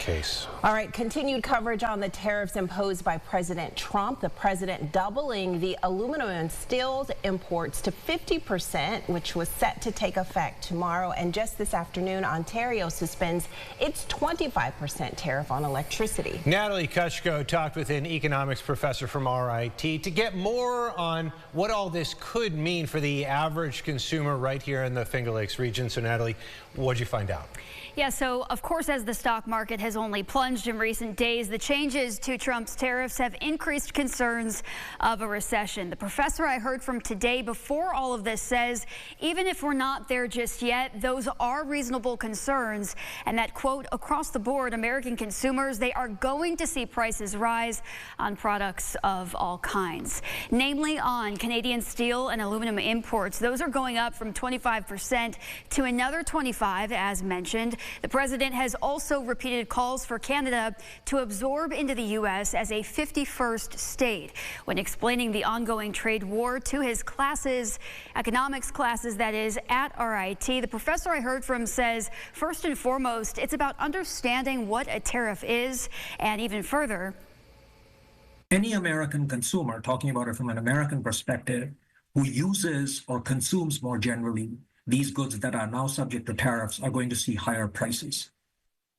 case. All right, continued coverage on the tariffs imposed by President Trump. The president doubling the aluminum and steel imports to 50%, which was set to take effect tomorrow. And just this afternoon, Ontario suspends its 25% tariff on electricity. Natalie Kuchko talked with an economics professor from RIT to get more on what all this could mean for the average consumer right here in the Finger Lakes region. So, Natalie, what'd you find out? Yeah, so of course, as the stock market has only plunged in recent days, the changes to Trump's tariffs have increased concerns of a recession. The professor I heard from today before all of this says, even if we're not there just yet, those are reasonable concerns, and that, quote, across the board, American consumers, they are going to see prices rise on products of all kinds, namely on Canadian steel and aluminum imports. Those are going up from 25% to another 25%, as mentioned. The president has also repeated calls for Canada to absorb into the U.S. as a 51st state. When explaining the ongoing trade war to his classes, economics classes that is, at RIT, the professor I heard from says, first and foremost, it's about understanding what a tariff is, and even further, any American consumer, talking about it from an American perspective, who uses or consumes more generally these goods that are now subject to tariffs are going to see higher prices.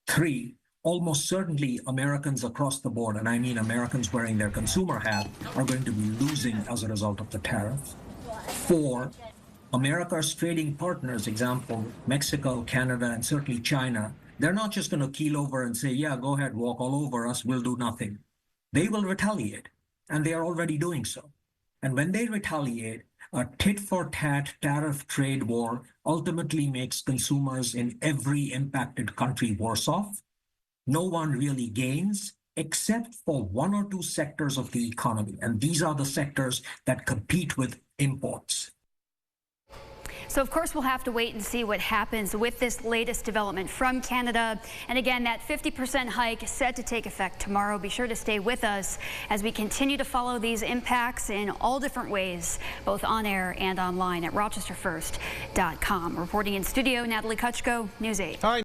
3, almost certainly Americans across the board, and I mean Americans wearing their consumer hat, are going to be losing as a result of the tariffs. 4, America's trading partners, example, Mexico, Canada, and certainly China, they're not just going to keel over and say, yeah, go ahead, walk all over us, we'll do nothing. They will retaliate, and they are already doing so. And when they retaliate, a tit-for-tat tariff trade war ultimately makes consumers in every impacted country worse off. No one really gains except for 1 or 2 sectors of the economy, and these are the sectors that compete with imports. So, of course, we'll have to wait and see what happens with this latest development from Canada. And again, that 50% hike is set to take effect tomorrow. Be sure to stay with us as we continue to follow these impacts in all different ways, both on air and online at rochesterfirst.com. Reporting in studio, Natalie Kuchko, News 8.